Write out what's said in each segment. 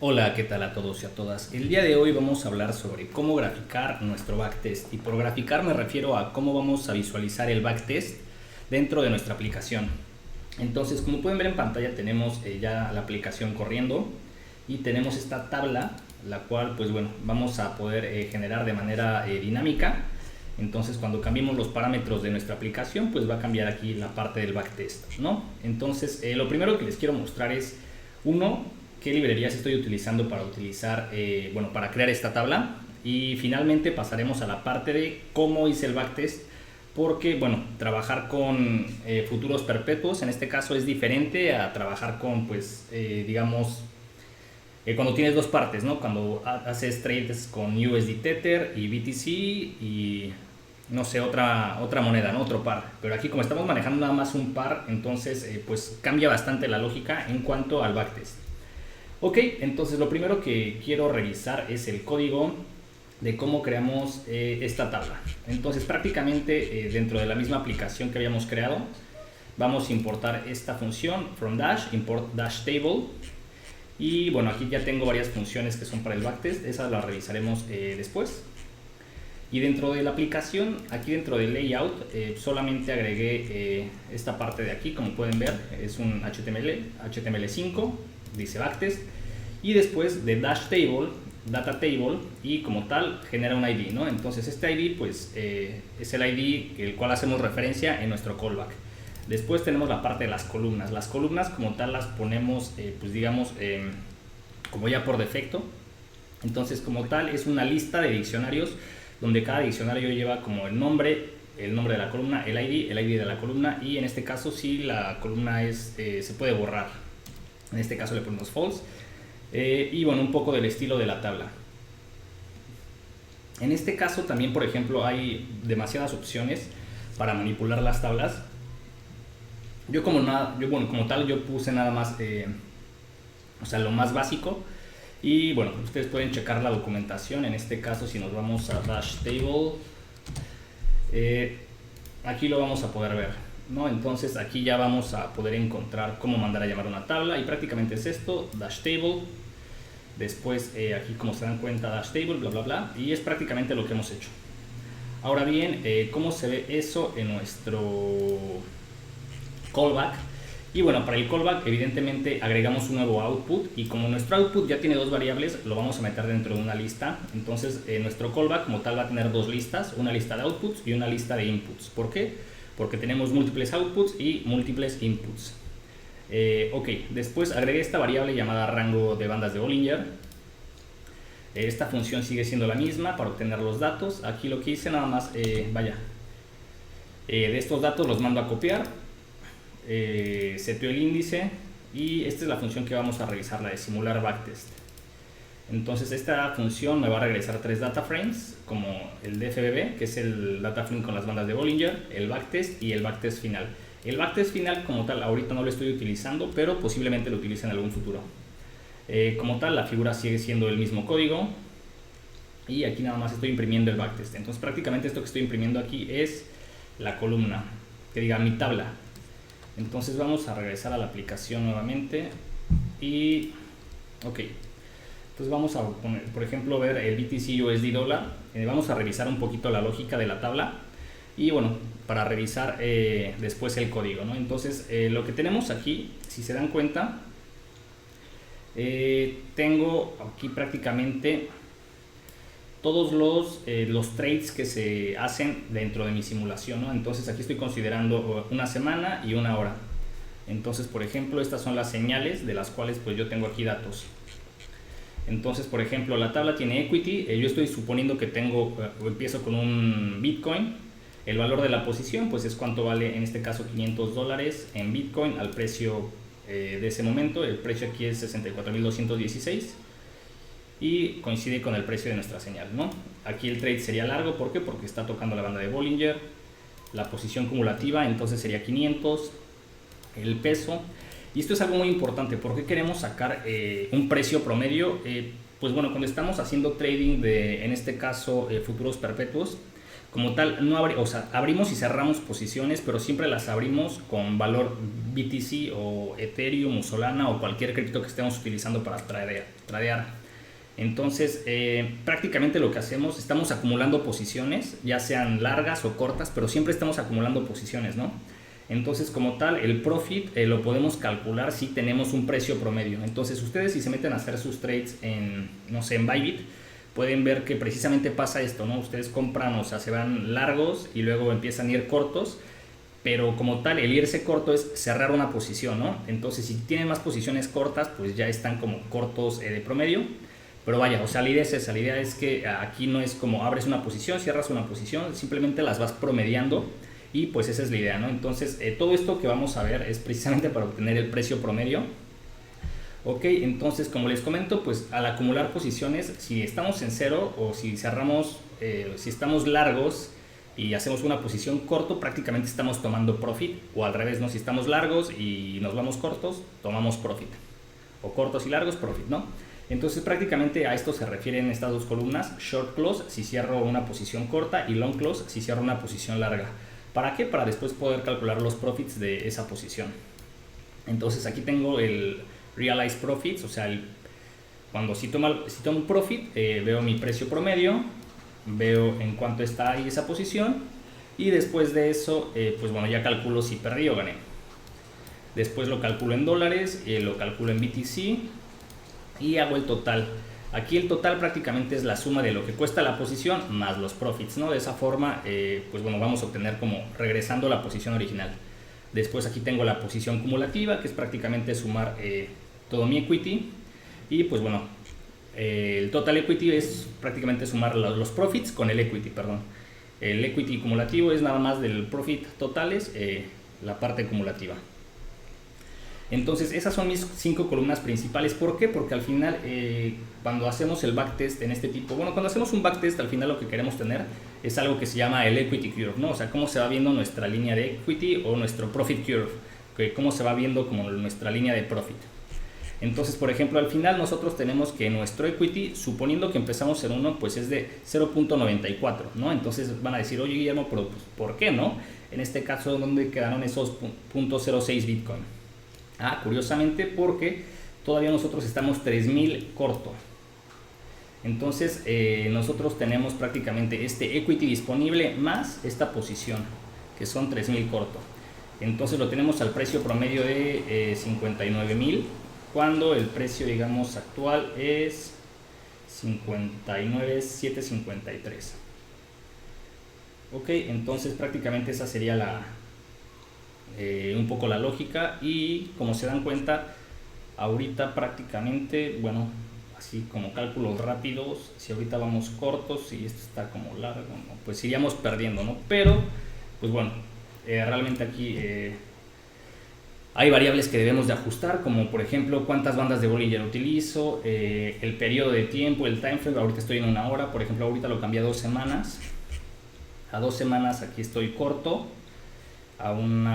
Hola, ¿qué tal a todos y a todas? El día de hoy vamos a hablar sobre cómo graficar nuestro backtest, y por graficar me refiero a cómo vamos a visualizar el backtest dentro de nuestra aplicación. Entonces, como pueden ver en pantalla, tenemos ya la aplicación corriendo y tenemos esta tabla, la cual pues bueno, vamos a poder generar de manera dinámica. Entonces, cuando cambiemos los parámetros de nuestra aplicación, pues va a cambiar aquí la parte del backtest, ¿no? Entonces, lo primero que les quiero mostrar es, qué librerías estoy utilizando para crear esta tabla, y finalmente pasaremos a la parte de cómo hice el backtest, porque bueno, trabajar con futuros perpetuos en este caso es diferente a trabajar con cuando tienes dos partes, ¿no? Cuando haces trades con USD Tether y BTC y no sé, otra moneda, ¿no? Otro par. Pero aquí, como estamos manejando nada más un par, entonces pues cambia bastante la lógica en cuanto al backtest. Ok, entonces lo primero que quiero revisar es el código de cómo creamos esta tabla. Entonces prácticamente dentro de la misma aplicación que habíamos creado, vamos a importar esta función from dash, import dash table. Y bueno, aquí ya tengo varias funciones que son para el backtest, esas las revisaremos después. Y dentro de la aplicación, aquí dentro del layout, solamente agregué esta parte de aquí, como pueden ver, es un HTML5, dice backtest, y después de dash table, data table, y como tal genera un ID, ¿no? Entonces este ID pues es el ID el cual hacemos referencia en nuestro callback. Después tenemos la parte de las columnas. Las columnas como tal las ponemos como ya por defecto. Entonces como tal es una lista de diccionarios donde cada diccionario lleva como el nombre de la columna, el ID de la columna, y en este caso si la columna se puede borrar, en este caso le ponemos false, y bueno, un poco del estilo de la tabla. En este caso también, por ejemplo, hay demasiadas opciones para manipular las tablas. Yo como tal yo puse nada más lo más básico, y bueno, ustedes pueden checar la documentación. En este caso, si nos vamos a dash table, aquí lo vamos a poder ver, ¿no? Entonces aquí ya vamos a poder encontrar cómo mandar a llamar una tabla, y prácticamente es esto, dash table. Después aquí, como se dan cuenta, dash table, bla bla bla, y es prácticamente lo que hemos hecho. Ahora bien, ¿cómo se ve eso en nuestro callback? Y bueno, para el callback evidentemente agregamos un nuevo output, y como nuestro output ya tiene dos variables, lo vamos a meter dentro de una lista. Entonces nuestro callback como tal va a tener dos listas, una lista de outputs y una lista de inputs. ¿Por qué? Porque tenemos múltiples outputs y múltiples inputs. Ok, después agregué esta variable llamada rango de bandas de Bollinger. Esta función sigue siendo la misma para obtener los datos. Aquí lo que hice nada más, de estos datos los mando a copiar, seteo el índice, y esta es la función que vamos a revisar, la de simular backtest. Entonces esta función me va a regresar tres data frames, como el DFBB, que es el data frame con las bandas de Bollinger, el backtest y el backtest final. El backtest final como tal ahorita no lo estoy utilizando, pero posiblemente lo utilice en algún futuro. Como tal, la figura sigue siendo el mismo código, y aquí nada más estoy imprimiendo el backtest. Entonces prácticamente esto que estoy imprimiendo aquí es la columna, que diga mi tabla. Entonces vamos a regresar a la aplicación nuevamente y ok, entonces vamos a poner, por ejemplo, ver el BTC USD dólar. Vamos a revisar un poquito la lógica de la tabla, y bueno, para revisar después el código, ¿no? Entonces lo que tenemos aquí, si se dan cuenta, tengo aquí prácticamente todos los trades que se hacen dentro de mi simulación, ¿no? Entonces aquí estoy considerando una semana y una hora. Entonces, por ejemplo, estas son las señales de las cuales pues yo tengo aquí datos. Entonces, por ejemplo, la tabla tiene equity. Yo estoy suponiendo que empiezo con un Bitcoin. El valor de la posición pues es cuánto vale, en este caso $500 en Bitcoin al precio de ese momento. El precio aquí es 64.216 y coincide con el precio de nuestra señal, ¿no? Aquí el trade sería largo, ¿por qué? Porque está tocando la banda de Bollinger. La posición cumulativa entonces sería 500, el peso. Y esto es algo muy importante, ¿por qué queremos sacar un precio promedio? Pues bueno, cuando estamos haciendo trading de, en este caso, futuros perpetuos, como tal, no o sea, abrimos y cerramos posiciones, pero siempre las abrimos con valor BTC o Ethereum o Solana o cualquier cripto que estemos utilizando para tradear. Entonces, prácticamente lo que hacemos, estamos acumulando posiciones, ya sean largas o cortas, pero siempre estamos acumulando posiciones, ¿no? Entonces, como tal, el profit lo podemos calcular si tenemos un precio promedio. Entonces, ustedes si se meten a hacer sus trades en, no sé, en Bybit, pueden ver que precisamente pasa esto, ¿no? Ustedes compran, o sea, se van largos y luego empiezan a ir cortos, pero como tal, el irse corto es cerrar una posición, ¿no? Entonces, si tienen más posiciones cortas, pues ya están como cortos de promedio. Pero vaya, o sea, la idea es esa, la idea es que aquí no es como abres una posición, cierras una posición, simplemente las vas promediando y pues esa es la idea, ¿no? Entonces, todo esto que vamos a ver es precisamente para obtener el precio promedio. Ok, entonces como les comento, pues al acumular posiciones, si estamos en cero o si cerramos, si estamos largos y hacemos una posición corto, prácticamente estamos tomando profit, o al revés, ¿no? Si estamos largos y nos vamos cortos, tomamos profit, o cortos y largos, profit, ¿no? Entonces prácticamente a esto se refieren estas dos columnas, short close si cierro una posición corta y long close si cierro una posición larga. ¿Para qué? Para después poder calcular los profits de esa posición. Entonces aquí tengo el Realized Profits, o sea, cuando si tomo un profit, veo mi precio promedio, veo en cuánto está ahí esa posición y después de eso, pues bueno, ya calculo si perdí o gané. Después lo calculo en dólares, lo calculo en BTC y hago el total. Aquí el total prácticamente es la suma de lo que cuesta la posición más los profits, ¿no? De esa forma, pues bueno, vamos a obtener como regresando a la posición original. Después aquí tengo la posición cumulativa, que es prácticamente sumar todo mi equity. Y pues bueno, el total equity es prácticamente sumar los profits con el equity, perdón. El equity cumulativo es nada más del profit totales, la parte cumulativa. Entonces esas son mis 5 columnas principales. ¿Por qué? Porque al final cuando hacemos el backtest en este tipo, bueno, cuando hacemos un backtest al final lo que queremos tener es algo que se llama el equity curve, ¿no? O sea, cómo se va viendo nuestra línea de equity o nuestro profit curve, que cómo se va viendo como nuestra línea de profit. Entonces, por ejemplo, al final nosotros tenemos que nuestro equity, suponiendo que empezamos en 1, pues es de 0.94, ¿no? Entonces van a decir, oye Guillermo, pero pues, ¿por qué no? En este caso, ¿dónde quedaron esos 0.06 Bitcoin? Curiosamente porque todavía nosotros estamos 3000 corto. Entonces nosotros tenemos prácticamente este equity disponible más esta posición, que son 3000 corto. Entonces lo tenemos al precio promedio de 59.000, cuando el precio, digamos, actual es 59.753. Ok, entonces prácticamente esa sería un poco la lógica. Y como se dan cuenta, ahorita prácticamente, bueno, así como cálculos rápidos, si ahorita vamos cortos y esto está como largo, ¿no? Pues iríamos perdiendo, ¿no? Pero pues bueno, realmente aquí hay variables que debemos de ajustar, como por ejemplo cuántas bandas de Bollinger utilizo, el periodo de tiempo, el time frame. Ahorita estoy en 1 hora, por ejemplo, ahorita lo cambié a 2 semanas. A 2 semanas aquí estoy corto a un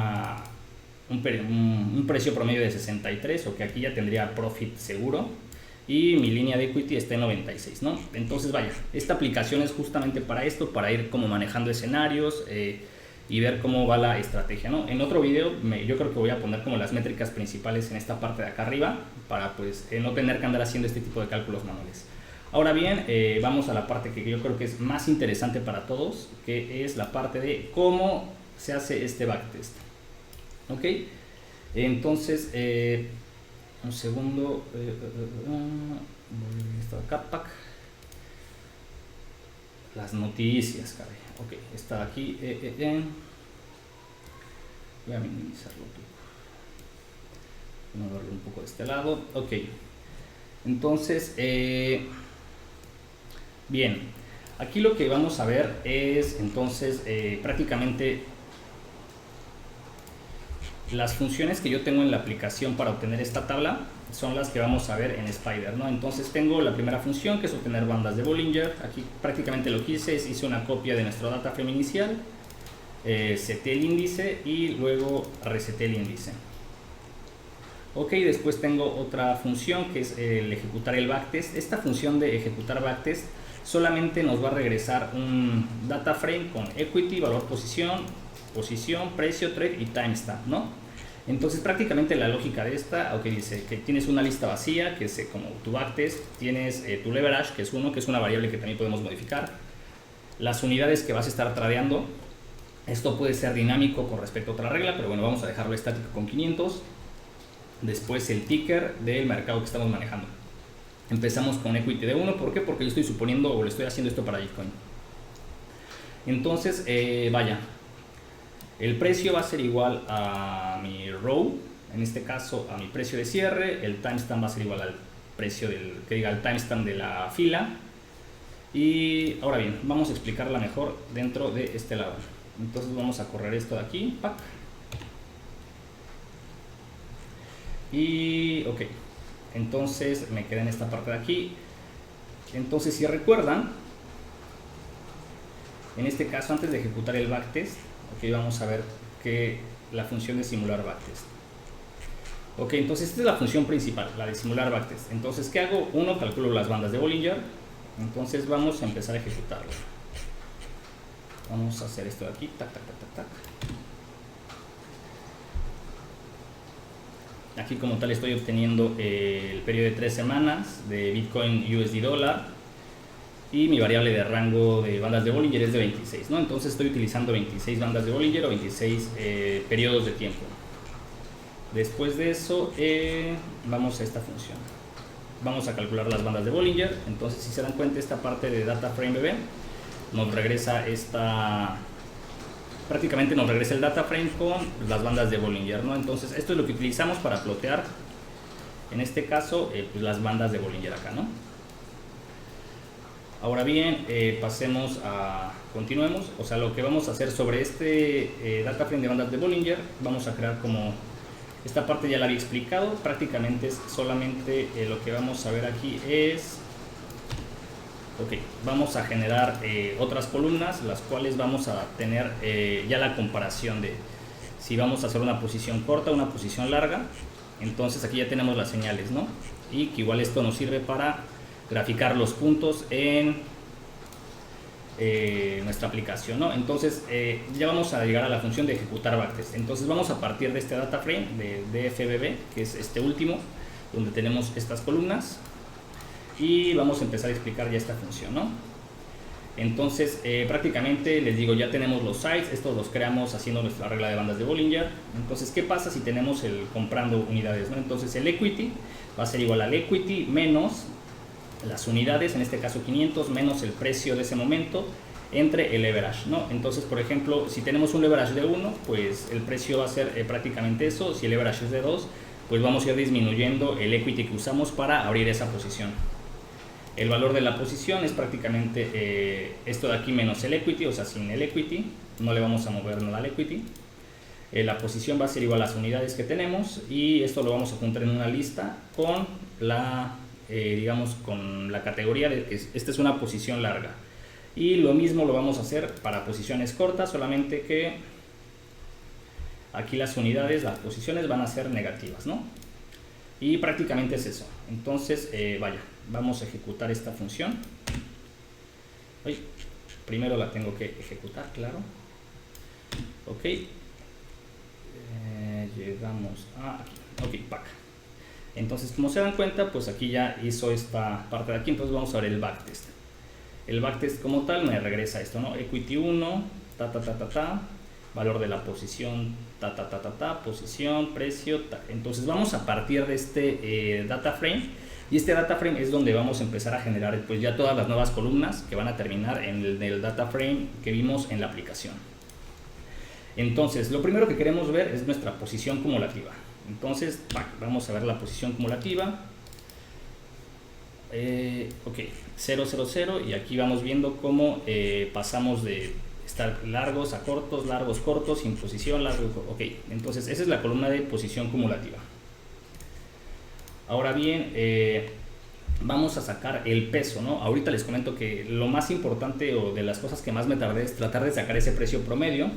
precio promedio de 63, o que aquí ya tendría profit seguro, y mi línea de equity está en 96, ¿no? Entonces vaya, esta aplicación es justamente para esto, para ir como manejando escenarios y ver cómo va la estrategia, ¿no? En otro video yo creo que voy a poner como las métricas principales en esta parte de acá arriba, para pues no tener que andar haciendo este tipo de cálculos manuales. Ahora bien, vamos a la parte que yo creo que es más interesante para todos, que es la parte de cómo se hace este backtest. Ok, entonces un segundo, Catpack, las noticias, caray. Ok, está aquí. Voy a minimizarlo, moverlo un poco de este lado. Ok, entonces bien, aquí lo que vamos a ver es entonces prácticamente las funciones que yo tengo en la aplicación para obtener esta tabla son las que vamos a ver en Spider, ¿no? Entonces tengo la primera función, que es obtener bandas de Bollinger. Aquí prácticamente lo que hice es hice una copia de nuestro data frame inicial, seté el índice y luego reseté el índice. Ok, después tengo otra función que es el ejecutar el backtest. Esta función de ejecutar backtest solamente nos va a regresar un data frame con equity, valor posición, precio, trade y timestamp, ¿no? Entonces prácticamente la lógica de esta, aunque dice que tienes una lista vacía, que es como tu backtest, tienes tu leverage, que es uno, que es una variable que también podemos modificar, las unidades que vas a estar tradeando. Esto puede ser dinámico con respecto a otra regla, pero bueno, vamos a dejarlo estático con 500. Después el ticker del mercado que estamos manejando. Empezamos con equity de 1, ¿por qué? Porque yo estoy suponiendo o le estoy haciendo esto para Bitcoin. Entonces, vaya, el precio va a ser igual a mi row, en este caso a mi precio de cierre, el timestamp va a ser igual al precio al timestamp de la fila. Y ahora bien, vamos a explicarla mejor dentro de este lado. Entonces vamos a correr esto de aquí, ¡pac! Y ok, entonces me quedé en esta parte de aquí. Entonces, si recuerdan, en este caso, antes de ejecutar el backtest, ok, vamos a ver que la función de simular backtest. Ok, entonces esta es la función principal, la de simular backtest. Entonces, ¿qué hago? Uno, calculo las bandas de Bollinger. Entonces vamos a empezar a ejecutarlo. Vamos a hacer esto de aquí, tac, tac, tac, tac, tac. Aquí como tal estoy obteniendo el periodo de 3 semanas de Bitcoin USD dólar y mi variable de rango de bandas de Bollinger es de 26, ¿no? Entonces estoy utilizando 26 bandas de Bollinger o 26 periodos de tiempo. Después de eso vamos a esta función. Vamos a calcular las bandas de Bollinger. Entonces, si se dan cuenta, esta parte de data frame BB nos regresa prácticamente nos regresa el data frame con las bandas de Bollinger, ¿no? Entonces esto es lo que utilizamos para plotear, en este caso, pues las bandas de Bollinger acá, ¿no? Ahora bien, continuemos, o sea, lo que vamos a hacer sobre este data frame de bandas de Bollinger, vamos a crear como, esta parte ya la había explicado, prácticamente es solamente lo que vamos a ver aquí es, ok, vamos a generar otras columnas, las cuales vamos a tener ya la comparación de si vamos a hacer una posición corta o una posición larga. Entonces aquí ya tenemos las señales, ¿no? Y que igual esto nos sirve para graficar los puntos en nuestra aplicación, ¿no? Entonces ya vamos a llegar a la función de ejecutar backtest. Entonces vamos a partir de este data frame de DFBB, que es este último, donde tenemos estas columnas. Y vamos a empezar a explicar ya esta función, ¿no? Entonces prácticamente les digo, ya tenemos los sites, estos los creamos haciendo nuestra regla de bandas de Bollinger. Entonces, ¿qué pasa si tenemos el comprando unidades, ¿no? Entonces el equity va a ser igual al equity menos las unidades, en este caso 500, menos el precio de ese momento entre el leverage, ¿no? Entonces, por ejemplo, si tenemos un leverage de 1, pues el precio va a ser prácticamente eso. Si el leverage es de 2, pues vamos a ir disminuyendo el equity que usamos para abrir esa posición. El valor de la posición es prácticamente esto de aquí menos el equity, o sea, sin el equity, no le vamos a mover nada al equity. La posición va a ser igual a las unidades que tenemos y esto lo vamos a juntar en una lista con la, digamos, con la categoría de que esta es una posición larga. Y lo mismo lo vamos a hacer para posiciones cortas, solamente que aquí las unidades, las posiciones van a ser negativas, ¿no? Y prácticamente es eso. Entonces, vaya, vamos a ejecutar esta función. Primero la tengo que ejecutar, claro. Ok. Llegamos a aquí. Ok, pack. Entonces, como se dan cuenta, pues aquí ya hizo esta parte de aquí. Entonces vamos a ver el backtest. El backtest como tal me regresa esto, ¿no? Equity 1, valor de la posición, posición, precio, Entonces vamos a partir de este data frame, y este data frame es donde vamos a empezar a generar pues ya todas las nuevas columnas que van a terminar en el data frame que vimos en la aplicación. Entonces lo primero que queremos ver es nuestra posición cumulativa. Entonces vamos a ver la posición cumulativa. Ok, 0, 0, 0, y aquí vamos viendo cómo pasamos de estar largos a cortos, largos, cortos, sin posición, largo, ok. Entonces esa es la columna de posición cumulativa. Ahora bien, vamos a sacar el peso, ¿no? Ahorita les comento que lo más importante o de las cosas que más me tardé es tratar de sacar ese precio promedio.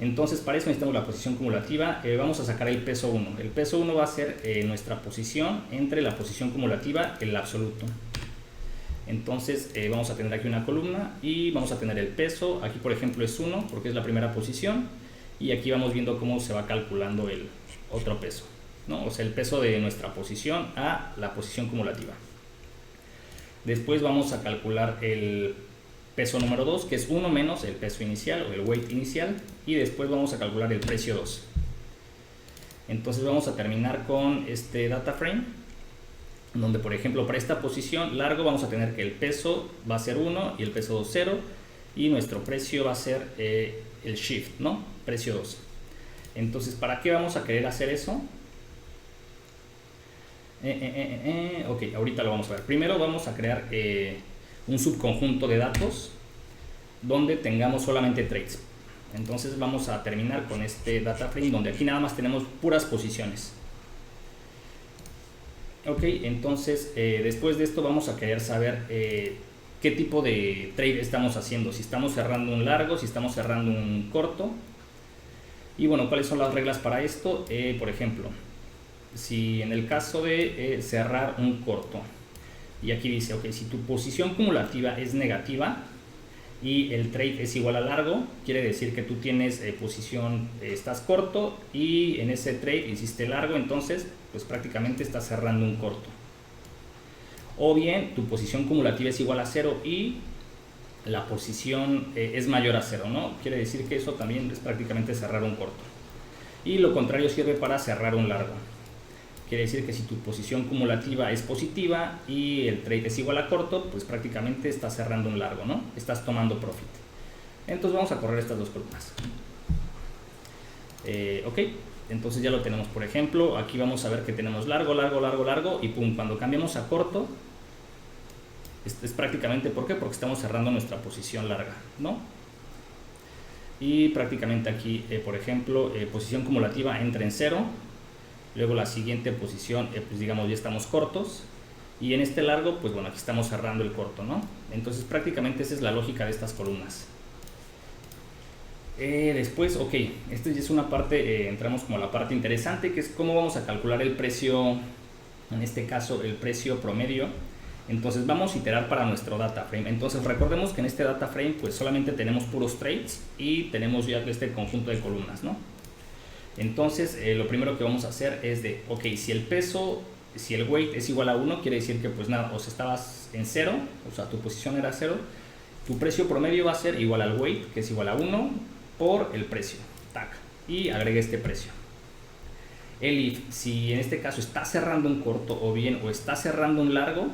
Entonces para eso necesitamos la posición cumulativa. Vamos a sacar el peso 1. El peso 1 va a ser nuestra posición entre la posición cumulativa y el absoluto. Entonces vamos a tener aquí una columna y vamos a tener el peso. Aquí por ejemplo es 1 porque es la primera posición, y aquí vamos viendo cómo se va calculando el otro peso, ¿no? O sea, el peso de nuestra posición a la posición cumulativa. Después vamos a calcular el peso número 2, que es 1 menos el peso inicial o el weight inicial, y después vamos a calcular el precio 2. Entonces vamos a terminar con este data frame, donde por ejemplo para esta posición largo vamos a tener que el peso va a ser 1 y el peso 2 0, y nuestro precio va a ser el shift, ¿no? Precio 2. Entonces, ¿para qué vamos a querer hacer eso? Ok, ahorita lo vamos a ver. Primero vamos a crear un subconjunto de datos donde tengamos solamente trades. Entonces vamos a terminar con este data frame donde aquí nada más tenemos puras posiciones. Ok, entonces después de esto vamos a querer saber qué tipo de trade estamos haciendo, si estamos cerrando un largo, si estamos cerrando un corto. Y bueno, ¿cuáles son las reglas para esto? Por ejemplo, si en el caso de cerrar un corto, y aquí dice, ok, si tu posición cumulativa es negativa y el trade es igual a largo, quiere decir que tú tienes posición, estás corto, y en ese trade hiciste largo, entonces pues prácticamente estás cerrando un corto. O bien tu posición cumulativa es igual a 0 y la posición es mayor a 0, ¿no? Quiere decir que eso también es prácticamente cerrar un corto. Y lo contrario sirve para cerrar un largo. Quiere decir que si tu posición cumulativa es positiva y el trade es igual a corto, pues prácticamente estás cerrando un largo, ¿no? Estás tomando profit. Entonces vamos a correr estas dos columnas. Ok, entonces ya lo tenemos. Por ejemplo, aquí vamos a ver que tenemos largo, largo, largo, largo, y pum, cuando cambiamos a corto, es prácticamente, ¿por qué? Porque estamos cerrando nuestra posición larga, ¿no? Y prácticamente aquí, por ejemplo, posición cumulativa entra en 0. Luego la siguiente posición, pues digamos ya estamos cortos, y en este largo, pues bueno, aquí estamos cerrando el corto, ¿no? Entonces prácticamente esa es la lógica de estas columnas. Después, ok, esta ya es una parte, entramos como a la parte interesante, que es cómo vamos a calcular el precio, en este caso el precio promedio. Entonces vamos a iterar para nuestro data frame. Entonces recordemos que en este data frame pues solamente tenemos puros trades y tenemos ya este conjunto de columnas, ¿no? Entonces lo primero que vamos a hacer es de, ok, si el peso, si el weight es igual a 1, quiere decir que pues nada, o sea, estabas en 0, o sea, tu posición era 0, tu precio promedio va a ser igual al weight, que es igual a 1, por el precio, tac, y agregué este precio. El if, si en este caso está cerrando un corto o bien o está cerrando un largo,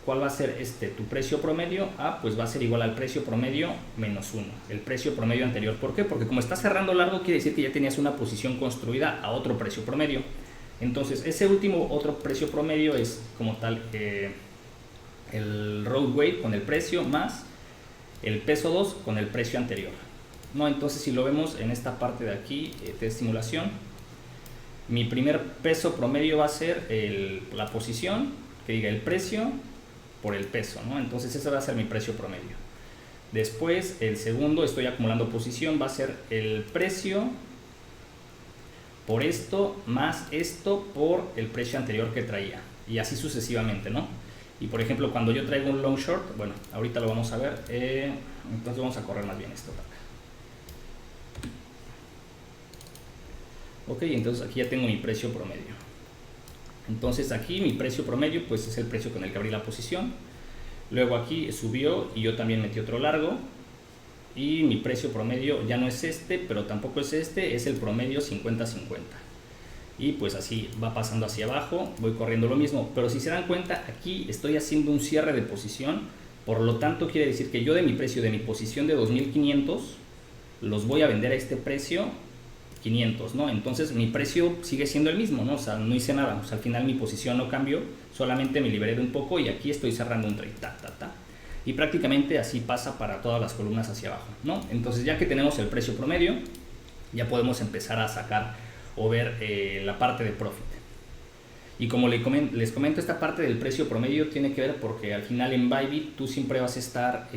¿cuál va a ser tu precio promedio? Ah, pues va a ser igual al precio promedio menos 1, el precio promedio anterior. ¿Por qué? Porque como está cerrando largo, quiere decir que ya tenías una posición construida a otro precio promedio. Entonces, ese último otro precio promedio es como tal el road weight con el precio más el peso 2 con el precio anterior, ¿no? Entonces, si lo vemos en esta parte de aquí de simulación, mi primer peso promedio va a ser la posición, que diga el precio por el peso, ¿no? Entonces ese va a ser mi precio promedio. Después el segundo, estoy acumulando posición, va a ser el precio por esto más esto por el precio anterior que traía, y así sucesivamente, ¿no? Y por ejemplo, cuando yo traigo un long short, bueno, ahorita lo vamos a ver, entonces vamos a correr más bien esto. Ok, entonces aquí ya tengo mi precio promedio. Entonces aquí mi precio promedio pues es el precio con el que abrí la posición. Luego aquí subió y yo también metí otro largo, y mi precio promedio ya no es este, pero tampoco es este, es el promedio 50-50. Y pues así va pasando hacia abajo, voy corriendo lo mismo. Pero si se dan cuenta, aquí estoy haciendo un cierre de posición, por lo tanto quiere decir que yo de mi precio, de mi posición de 2500, los voy a vender a este precio 500, ¿no? Entonces mi precio sigue siendo el mismo, ¿no? O sea, no hice nada, o sea, al final mi posición no cambió, solamente me liberé de un poco y aquí estoy cerrando un trade, y prácticamente así pasa para todas las columnas hacia abajo, ¿no? Entonces ya que tenemos el precio promedio, ya podemos empezar a sacar o ver la parte de profit. Y como les comento, esta parte del precio promedio tiene que ver porque al final en Bybit tú siempre vas a estar,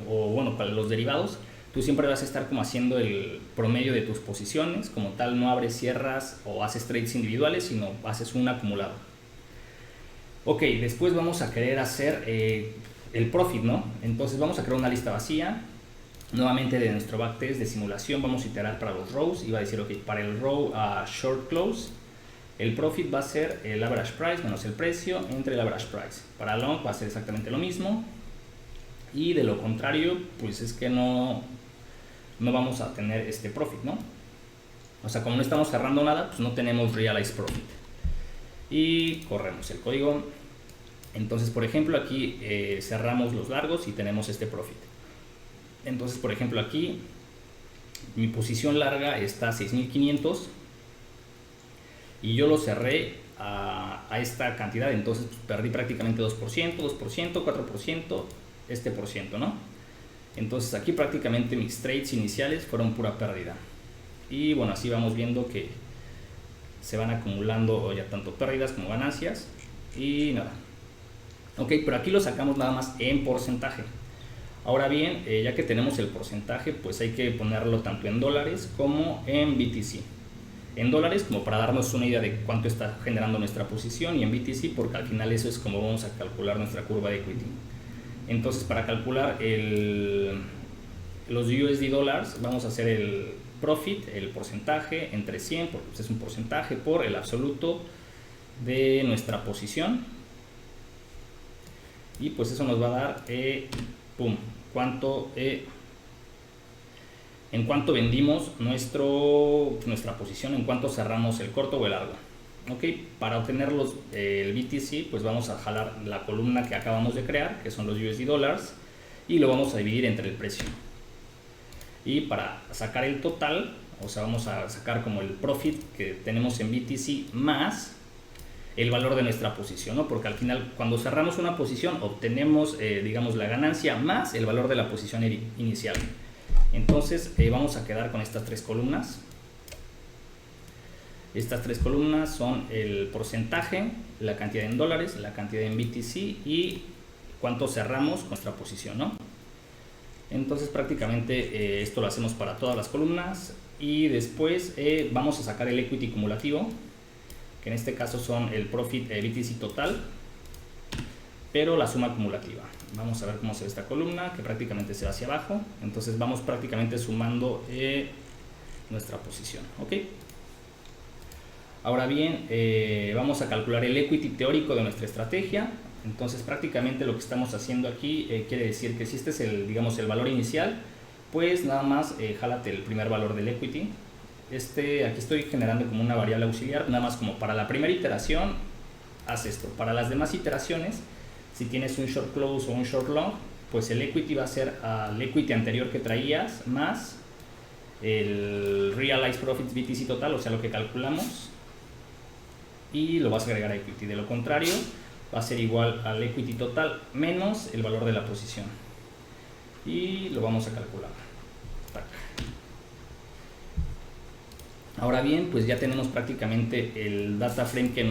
o bueno, para los derivados, tú siempre vas a estar como haciendo el promedio de tus posiciones, como tal no abres, cierras o haces trades individuales, sino haces un acumulado. Ok, después vamos a querer hacer el profit, ¿no? Entonces vamos a crear una lista vacía. Nuevamente de nuestro backtest de simulación vamos a iterar para los rows y va a decir, ok, para el row short close, el profit va a ser el average price menos el precio entre el average price. Para long va a ser exactamente lo mismo. Y de lo contrario, pues es que no vamos a tener este profit, ¿no? O sea, como no estamos cerrando nada, pues no tenemos realized profit. Y corremos el código. Entonces, por ejemplo, aquí cerramos los largos y tenemos este profit. Entonces, por ejemplo, aquí mi posición larga está a 6500 y yo lo cerré a esta cantidad, entonces pues, perdí prácticamente 2%, 2%, 4%, este por ciento, ¿no? Entonces aquí prácticamente mis trades iniciales fueron pura pérdida. Y bueno, así vamos viendo que se van acumulando ya tanto pérdidas como ganancias y nada. Ok, pero aquí lo sacamos nada más en porcentaje. Ahora bien, ya que tenemos el porcentaje, pues hay que ponerlo tanto en dólares como en BTC. En dólares como para darnos una idea de cuánto está generando nuestra posición, y en BTC porque al final eso es como vamos a calcular nuestra curva de equity. Entonces para calcular los USD dólares vamos a hacer el profit, el porcentaje entre 100, porque pues es un porcentaje por el absoluto de nuestra posición, y pues eso nos va a dar pum, en cuánto vendimos nuestra posición, en cuánto cerramos el corto o el largo. Ok, para obtener el BTC, pues vamos a jalar la columna que acabamos de crear, que son los USD dólares, y lo vamos a dividir entre el precio. Y para sacar el total, o sea, vamos a sacar como el profit que tenemos en BTC más el valor de nuestra posición, ¿no? Porque al final cuando cerramos una posición obtenemos digamos la ganancia más el valor de la posición inicial. Entonces vamos a quedar con estas tres columnas. Estas tres columnas son el porcentaje, la cantidad en dólares, la cantidad en BTC y cuánto cerramos con nuestra posición, ¿no? Entonces prácticamente esto lo hacemos para todas las columnas, y después vamos a sacar el equity cumulativo, que en este caso son el profit BTC total, pero la suma acumulativa. Vamos a ver cómo se ve esta columna, que prácticamente se va hacia abajo. Entonces vamos prácticamente sumando nuestra posición, ¿ok? Ahora bien, vamos a calcular el equity teórico de nuestra estrategia. Entonces prácticamente lo que estamos haciendo aquí quiere decir que si este es el valor inicial, pues nada más jálate el primer valor del equity. Aquí estoy generando como una variable auxiliar, nada más como para la primera iteración, haz esto. Para las demás iteraciones, si tienes un short close o un short long, pues el equity va a ser al equity anterior que traías más el realized profits BTC total, o sea lo que calculamos, y lo vas a agregar a equity. De lo contrario, va a ser igual al equity total menos el valor de la posición, y lo vamos a calcular. Ahora bien, pues ya tenemos prácticamente el data frame que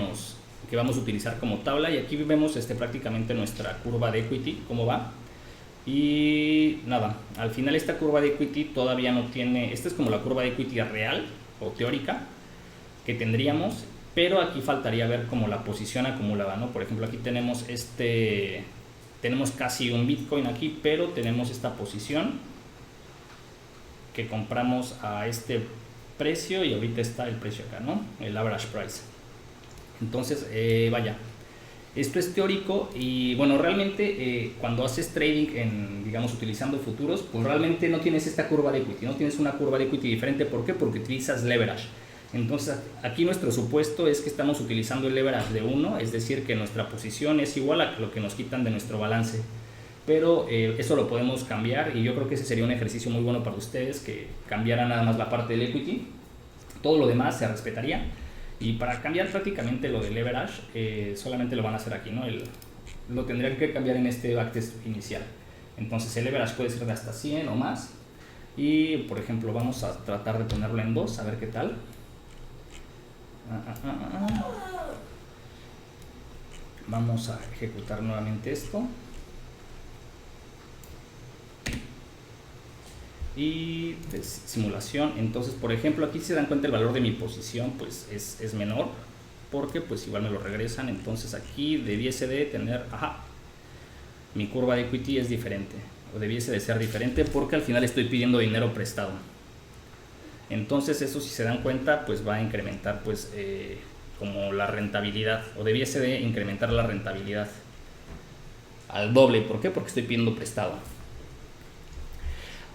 vamos a utilizar como tabla, y aquí vemos prácticamente nuestra curva de equity, cómo va. Y nada, al final esta curva de equity todavía no tiene, esta es como la curva de equity real o teórica que tendríamos, pero aquí faltaría ver como la posición acumulada, ¿no? Por ejemplo, aquí tenemos tenemos casi un Bitcoin aquí, pero tenemos esta posición que compramos a este precio y ahorita está el precio acá, ¿no? El average price. Entonces, vaya, esto es teórico, y bueno, realmente cuando haces trading digamos, utilizando futuros, pues realmente no tienes esta curva de equity, no tienes una curva de equity diferente. ¿Por qué? Porque utilizas leverage. Entonces, aquí nuestro supuesto es que estamos utilizando el leverage de 1, es decir, que nuestra posición es igual a lo que nos quitan de nuestro balance. Pero eso lo podemos cambiar, y yo creo que ese sería un ejercicio muy bueno para ustedes, que cambiaran nada más la parte del equity. Todo lo demás se respetaría, y para cambiar prácticamente lo del leverage solamente lo van a hacer aquí, ¿no? Lo tendrían que cambiar en este backtest inicial. Entonces el leverage puede ser de hasta 100 o más, y por ejemplo vamos a tratar de ponerlo en 2, a ver qué tal. Vamos a ejecutar nuevamente esto. Y de simulación. Entonces, por ejemplo, aquí se dan cuenta el valor de mi posición, pues es menor. porque pues igual me lo regresan. Entonces aquí debiese de tener, mi curva de equity es diferente, o debiese de ser diferente, porque al final estoy pidiendo dinero prestado. Entonces eso, si se dan cuenta, pues va a incrementar pues como la rentabilidad, o debiese de incrementar la rentabilidad al doble. ¿Por qué? Porque estoy pidiendo prestado.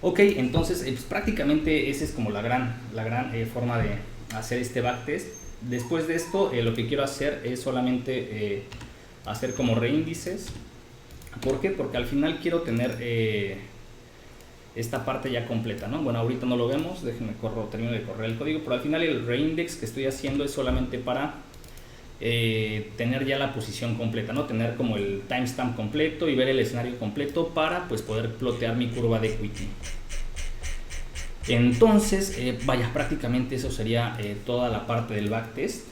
Ok, entonces pues prácticamente esa es como la gran forma de hacer este backtest. Después de esto, lo que quiero hacer es solamente hacer como reíndices. ¿Por qué? Porque al final quiero tener esta parte ya completa, ¿no? Bueno, ahorita no lo vemos, déjenme termino de correr el código, pero al final el reindex que estoy haciendo es solamente para tener ya la posición completa, ¿no? Tener como el timestamp completo y ver el escenario completo para pues poder plotear mi curva de equity. Entonces, prácticamente eso sería toda la parte del backtest.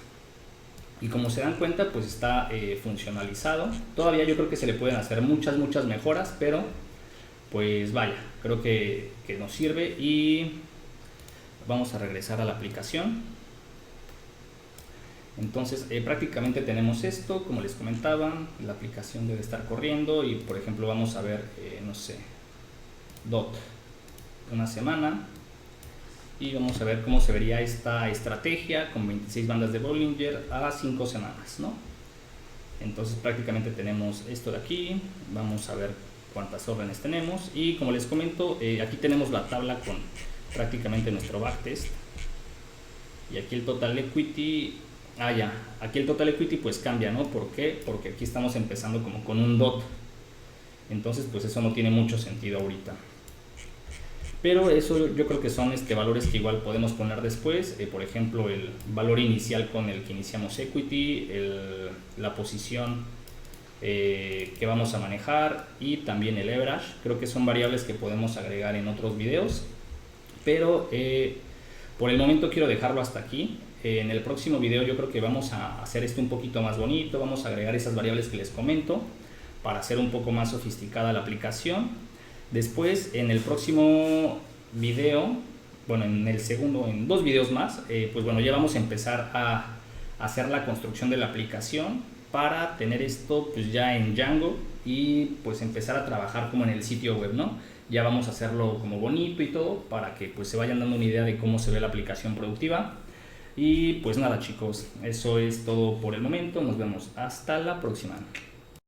Y como se dan cuenta, pues está funcionalizado. Todavía yo creo que se le pueden hacer muchas mejoras, pero pues creo que nos sirve. Y vamos a regresar a la aplicación. Entonces prácticamente tenemos esto, como les comentaba, la aplicación debe estar corriendo y por ejemplo vamos a ver, no sé, DOT, una semana, y vamos a ver cómo se vería esta estrategia con 26 bandas de Bollinger a 5 semanas, ¿no? Entonces prácticamente tenemos esto de aquí, vamos a ver cuántas órdenes tenemos y como les comento, aquí tenemos la tabla con prácticamente nuestro backtest y aquí el total equity. Aquí el total equity pues cambia, ¿no? ¿Por qué? Porque aquí estamos empezando como con un DOT. Entonces pues eso no tiene mucho sentido ahorita. Pero eso yo creo que son valores que igual podemos poner después. Por ejemplo, el valor inicial con el que iniciamos equity, la posición que vamos a manejar y también el leverage. Creo que son variables que podemos agregar en otros videos. Pero por el momento quiero dejarlo hasta aquí. En el próximo video yo creo que vamos a hacer esto un poquito más bonito, vamos a agregar esas variables que les comento para hacer un poco más sofisticada la aplicación. Después en el próximo video, bueno en el segundo, en 2 videos más, pues bueno, ya vamos a empezar a hacer la construcción de la aplicación para tener esto pues ya en Django y pues empezar a trabajar como en el sitio web, ¿no? Ya vamos a hacerlo como bonito y todo para que pues se vayan dando una idea de cómo se ve la aplicación productiva. Y pues nada chicos, eso es todo por el momento, nos vemos hasta la próxima.